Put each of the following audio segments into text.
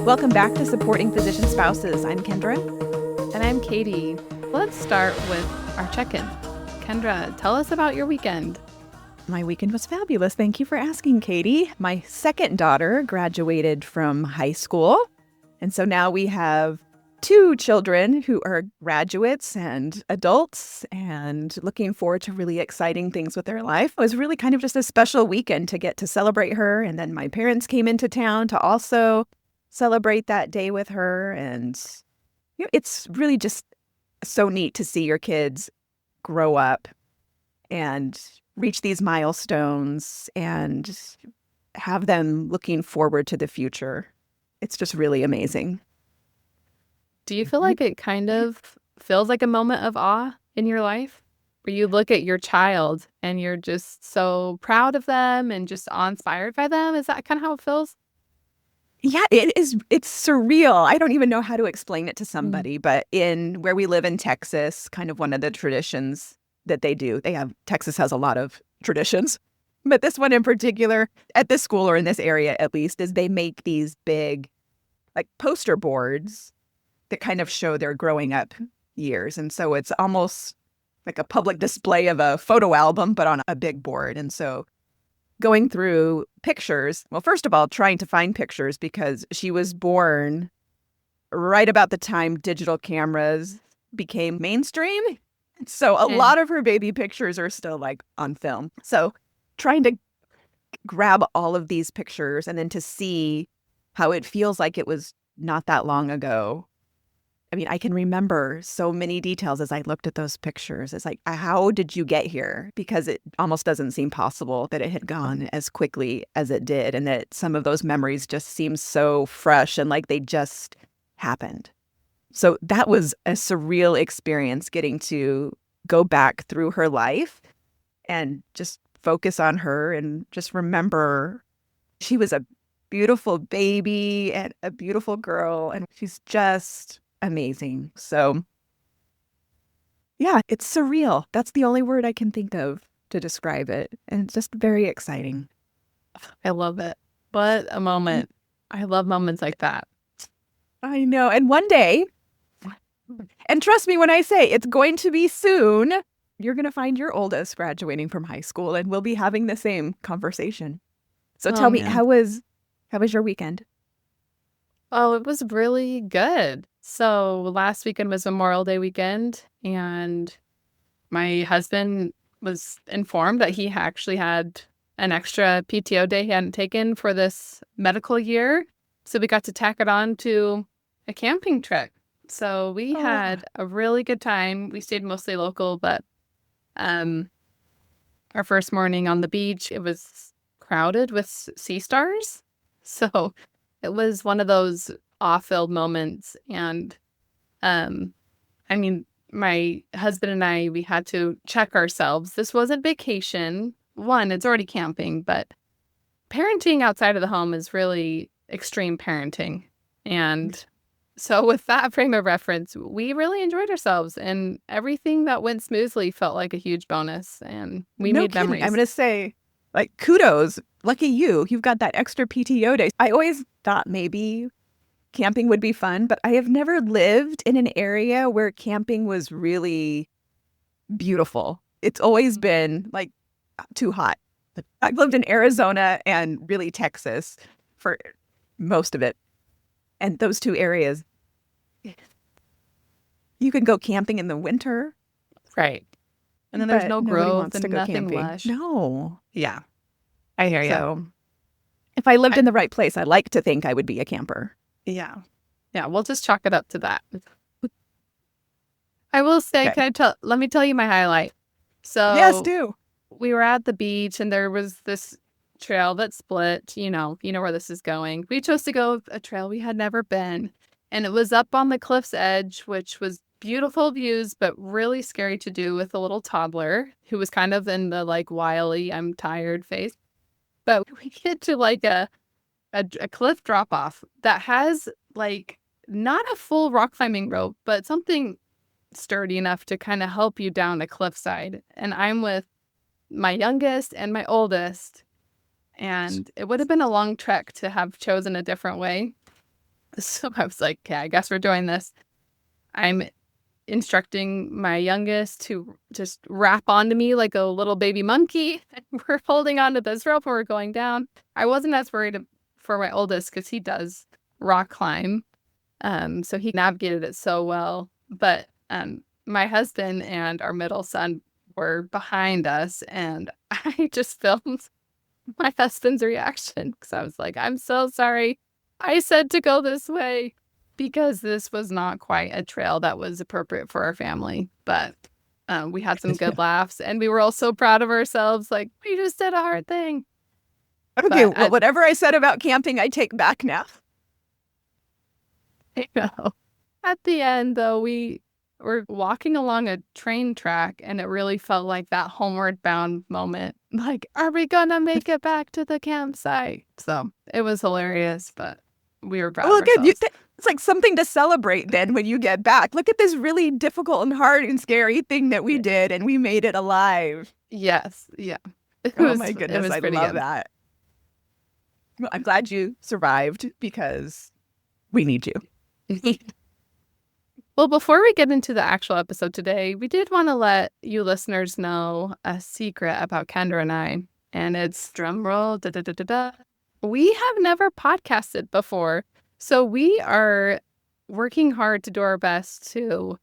Welcome back to Supporting Physician Spouses. I'm Kendra. And I'm Katie. Let's start with our check-in. Kendra, tell us about your weekend. My weekend was fabulous. Thank you for asking, Katie. My second daughter graduated from high school. And so now we have two children who are graduates and adults and looking forward to really exciting things with their life. It was really kind of just a special weekend to get to celebrate her. And then my parents came into town to also celebrate that day with her. And it's really just so neat to see your kids grow up and reach these milestones and have them looking forward to the future. It's just really amazing. Do you feel like it kind of feels like a moment of awe in your life? Where you look at your child and you're just so proud of them and just awe-inspired by them? Is that kind of how it feels? Yeah, it is. It's surreal. I don't even know how to explain it to somebody, but in where we live in Texas, kind of one of the traditions that Texas has a lot of traditions, but this one in particular at this school or in this area, at least, is they make these big like poster boards that kind of show their growing up years. And so it's almost like a public display of a photo album, but on a big board. And so going through pictures, well, first of all, trying to find pictures because she was born right about the time digital cameras became mainstream. So a lot of her baby pictures are still like on film. So trying to grab all of these pictures and then to see how it feels like it was not that long ago. I mean, I can remember so many details as I looked at those pictures. It's like, how did you get here? Because it almost doesn't seem possible that it had gone as quickly as it did, and that some of those memories just seem so fresh and like they just happened. So that was a surreal experience, getting to go back through her life and just focus on her and just remember she was a beautiful baby and a beautiful girl, and she's just amazing. So yeah, it's surreal. That's the only word I can think of to describe it. And it's just very exciting. I love it. What a moment. I love moments like that. I know. And one day, and trust me when I say it's going to be soon, you're going to find your oldest graduating from high school and we'll be having the same conversation. So tell me, how was your weekend? Oh, it was really good. So last weekend was Memorial Day weekend, and my husband was informed that he actually had an extra PTO day he hadn't taken for this medical year. So we got to tack it on to a camping trip. So we had a really good time. We stayed mostly local, but our first morning on the beach, it was crowded with sea stars. So it was one of those awe-filled moments. And I mean, my husband and I, we had to check ourselves. This wasn't vacation. One, it's already camping, but parenting outside of the home is really extreme parenting. And so with that frame of reference, we really enjoyed ourselves, and everything that went smoothly felt like a huge bonus, and we made memories. I'm going to say, like, kudos. Lucky you. You've got that extra PTO day. I always thought maybe camping would be fun, but I have never lived in an area where camping was really beautiful. It's always been like too hot. I've lived in Arizona and really Texas for most of it. And those two areas, you can go camping in the winter. Right. And then there's no growth and nothing camping. lush. No. Yeah. I hear you. So if I lived in the right place, I like to think I would be a camper. Yeah. Yeah, we'll just chalk it up to that. I will say, let me tell you my highlight. So yes, do. We were at the beach and there was this trail that split. You know where this is going. We chose to go a trail we had never been. And it was up on the cliff's edge, which was beautiful views, but really scary to do with a little toddler who was kind of in the like wily, I'm tired phase. But we get to like a cliff drop off that has like not a full rock climbing rope, but something sturdy enough to kind of help you down a cliffside. And I'm with my youngest and my oldest. And it would have been a long trek to have chosen a different way. So I was like, okay, I guess we're doing this. I'm instructing my youngest to just wrap onto me like a little baby monkey. And we're holding onto this rope and we're going down. I wasn't as worried for my oldest because he does rock climb. So he navigated it so well. But my husband and our middle son were behind us, and I just filmed my husband's reaction because I was like, I'm so sorry. I said to go this way because this was not quite a trail that was appropriate for our family. But we had some good laughs, and we were all so proud of ourselves. Like, we just did a hard thing. Okay, well, whatever I said about camping, I take back now. I know. At the end, though, we were walking along a train track, and it really felt like that homeward bound moment. Like, are we gonna make it back to the campsite? So it was hilarious, but we were proud of ourselves. Good. It's like something to celebrate then when you get back. Look at this really difficult and hard and scary thing that we did, and we made it alive. Yes. Yeah. My goodness, I love that. Well, I'm glad you survived because we need you. Well, before we get into the actual episode today, we did want to let you listeners know a secret about Kendra and I, and it's drumroll, da-da-da-da-da. We have never podcasted before, so we are working hard to do our best to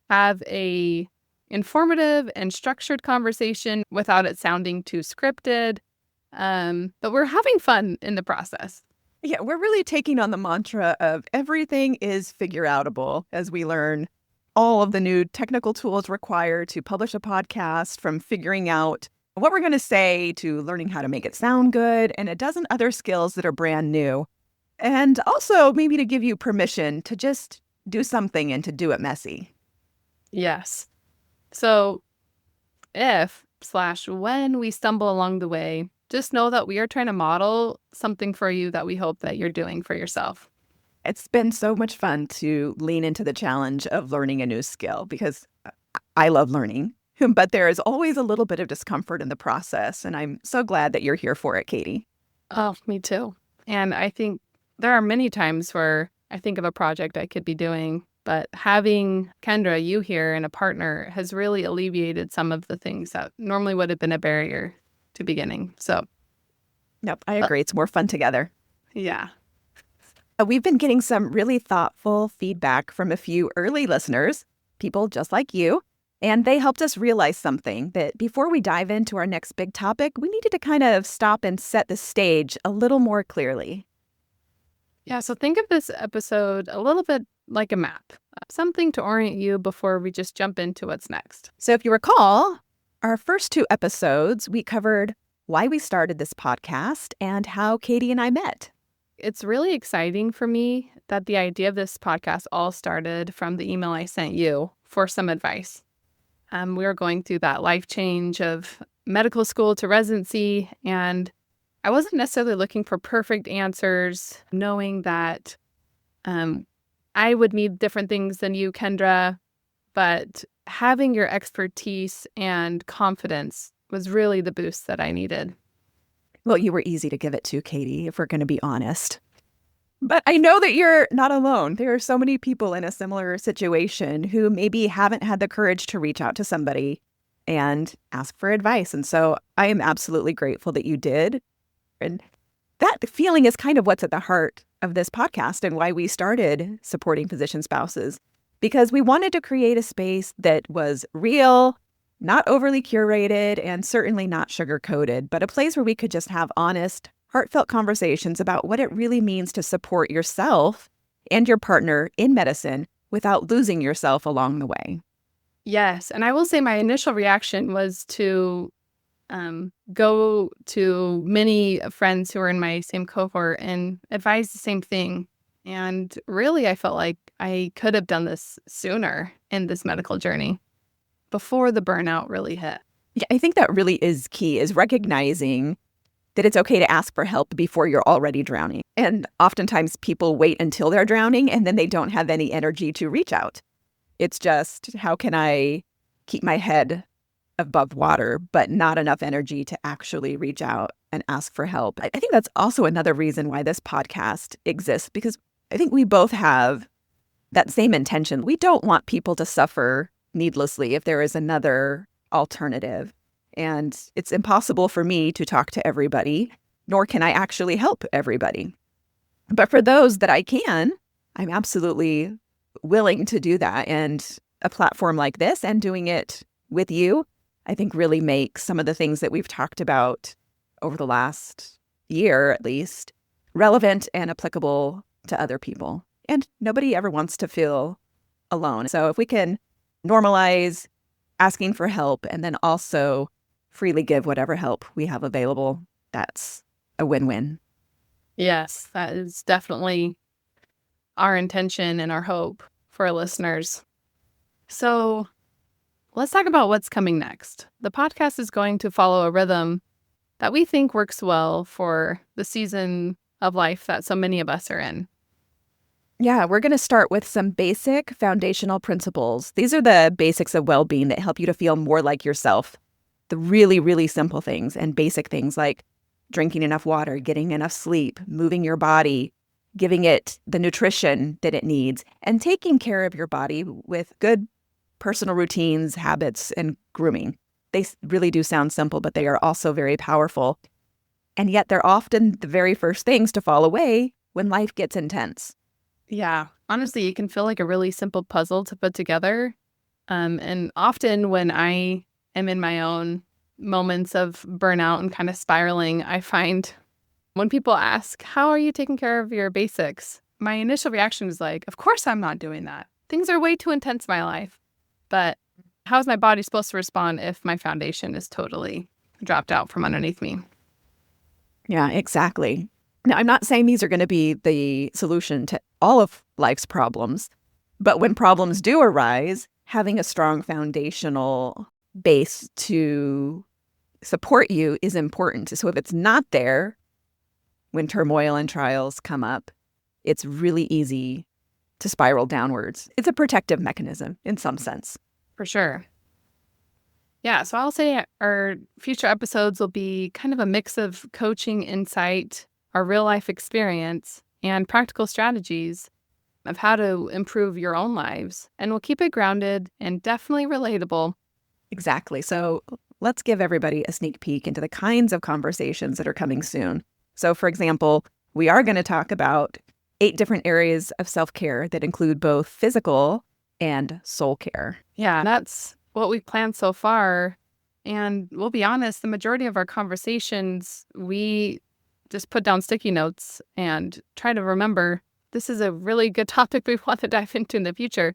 have a informative and structured conversation without it sounding too scripted, but we're having fun in the process. Yeah, we're really taking on the mantra of everything is figure-outable as we learn all of the new technical tools required to publish a podcast, from figuring out what we're going to say to learning how to make it sound good, and a dozen other skills that are brand new. And also maybe to give you permission to just do something and to do it messy. Yes. So if/when we stumble along the way, just know that we are trying to model something for you that we hope that you're doing for yourself. It's been so much fun to lean into the challenge of learning a new skill because I love learning, but there is always a little bit of discomfort in the process. And I'm so glad that you're here for it, Katie. Oh, me too. And I think there are many times where I think of a project I could be doing, but having Kendra, you here, and a partner has really alleviated some of the things that normally would have been a barrier to beginning. So, yep, I agree. It's more fun together. Yeah. We've been getting some really thoughtful feedback from a few early listeners, people just like you, and they helped us realize something, that before we dive into our next big topic, we needed to kind of stop and set the stage a little more clearly. Yeah, so think of this episode a little bit like a map, something to orient you before we just jump into what's next. So if you recall, our first two episodes, we covered why we started this podcast and how Katie and I met. It's really exciting for me that the idea of this podcast all started from the email I sent you for some advice. We were going through that life change of medical school to residency, and I wasn't necessarily looking for perfect answers, knowing that I would need different things than you, Kendra, but having your expertise and confidence was really the boost that I needed. Well, you were easy to give it to, Katie, if we're going to be honest. But I know that you're not alone. There are so many people in a similar situation who maybe haven't had the courage to reach out to somebody and ask for advice. And so I am absolutely grateful that you did. And that feeling is kind of what's at the heart of this podcast and why we started Supporting Physician Spouses, because we wanted to create a space that was real, not overly curated, and certainly not sugar-coated, but a place where we could just have honest, heartfelt conversations about what it really means to support yourself and your partner in medicine without losing yourself along the way. Yes, and I will say my initial reaction was to go to many friends who are in my same cohort and advise the same thing. And really, I felt like I could have done this sooner in this medical journey before the burnout really hit. Yeah, I think that really is key, is recognizing that it's okay to ask for help before you're already drowning. And oftentimes people wait until they're drowning and then they don't have any energy to reach out. It's just, how can I keep my head above water, but not enough energy to actually reach out and ask for help? I think that's also another reason why this podcast exists, because I think we both have that same intention. We don't want people to suffer needlessly if there is another alternative. And it's impossible for me to talk to everybody, nor can I actually help everybody. But for those that I can, I'm absolutely willing to do that. And a platform like this and doing it with you, I think really makes some of the things that we've talked about over the last year, at least, relevant and applicable to other people. And nobody ever wants to feel alone. So if we can normalize asking for help and then also freely give whatever help we have available, that's a win-win. Yes, that is definitely our intention and our hope for our listeners. So let's talk about what's coming next. The podcast is going to follow a rhythm that we think works well for the season of life that so many of us are in. Yeah, we're going to start with some basic foundational principles. These are the basics of well-being that help you to feel more like yourself. The really, really simple things and basic things like drinking enough water, getting enough sleep, moving your body, giving it the nutrition that it needs, and taking care of your body with good personal routines, habits, and grooming. They really do sound simple, but they are also very powerful. And yet they're often the very first things to fall away when life gets intense. Yeah, honestly, it can feel like a really simple puzzle to put together. And often when I am in my own moments of burnout and kind of spiraling, I find when people ask, how are you taking care of your basics? My initial reaction is like, of course I'm not doing that. Things are way too intense in my life. But how is my body supposed to respond if my foundation is totally dropped out from underneath me? Yeah, exactly. Now, I'm not saying these are going to be the solution to all of life's problems, but when problems do arise, having a strong foundational base to support you is important. So if it's not there, when turmoil and trials come up, it's really easy to spiral downwards. It's a protective mechanism in some sense. For sure. Yeah, so I'll say our future episodes will be kind of a mix of coaching insight, our real life experience, and practical strategies of how to improve your own lives. And we'll keep it grounded and definitely relatable. Exactly. So let's give everybody a sneak peek into the kinds of conversations that are coming soon. So, for example, we are going to talk about 8 different areas of self-care that include both physical and soul care. Yeah, that's what we've planned so far. And we'll be honest, the majority of our conversations, we just put down sticky notes and try to remember this is a really good topic we want to dive into in the future.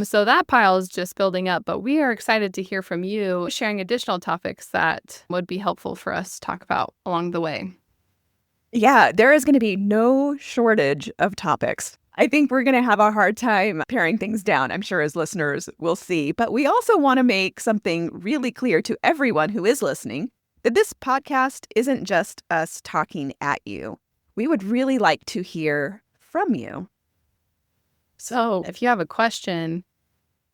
So that pile is just building up, but we are excited to hear from you sharing additional topics that would be helpful for us to talk about along the way. Yeah, there is going to be no shortage of topics. I think we're going to have a hard time paring things down, I'm sure, as listeners will see. But we also want to make something really clear to everyone who is listening that this podcast isn't just us talking at you. We would really like to hear from you. So if you have a question,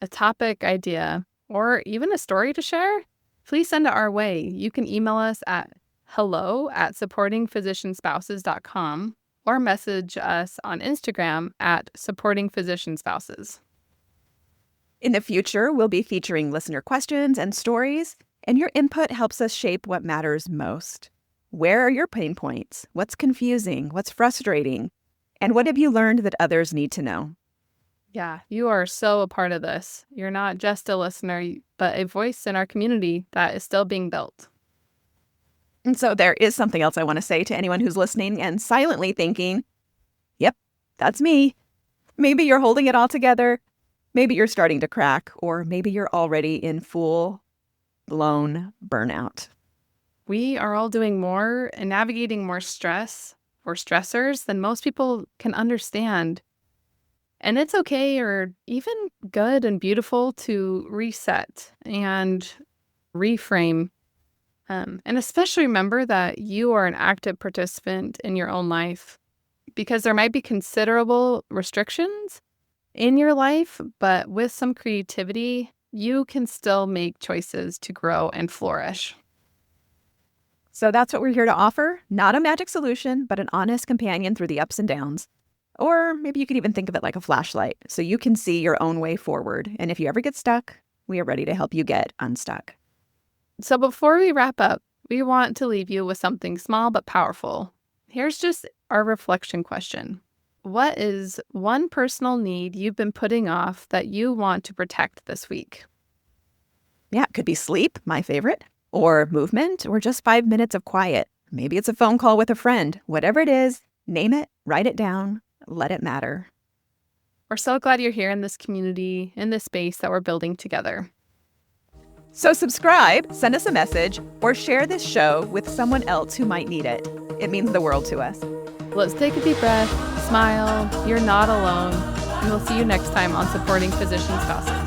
a topic idea, or even a story to share, please send it our way. You can email us at hello@supportingphysicianspouses.com or message us on Instagram at supportingphysicianspouses. In the future, we'll be featuring listener questions and stories, and your input helps us shape what matters most. Where are your pain points? What's confusing? What's frustrating? And what have you learned that others need to know? Yeah, you are so a part of this. You're not just a listener, but a voice in our community that is still being built. And so there is something else I want to say to anyone who's listening and silently thinking, yep, that's me. Maybe you're holding it all together. Maybe you're starting to crack, or maybe you're already in full-blown burnout. We are all doing more and navigating more stress or stressors than most people can understand. And it's okay or even good and beautiful to reset and reframe. And especially remember that you are an active participant in your own life because there might be considerable restrictions in your life, but with some creativity, you can still make choices to grow and flourish. So that's what we're here to offer. Not a magic solution, but an honest companion through the ups and downs. Or maybe you could even think of it like a flashlight so you can see your own way forward. And if you ever get stuck, we are ready to help you get unstuck. So before we wrap up, we want to leave you with something small but powerful. Here's just our reflection question. What is one personal need you've been putting off that you want to protect this week? Yeah, it could be sleep, my favorite, or movement, or just 5 minutes of quiet. Maybe it's a phone call with a friend. Whatever it is, name it, write it down, let it matter. We're so glad you're here in this community, in this space that we're building together. So subscribe, send us a message, or share this show with someone else who might need it. It means the world to us. Let's take a deep breath, smile, you're not alone, and we'll see you next time on Supporting Physicians Gossip.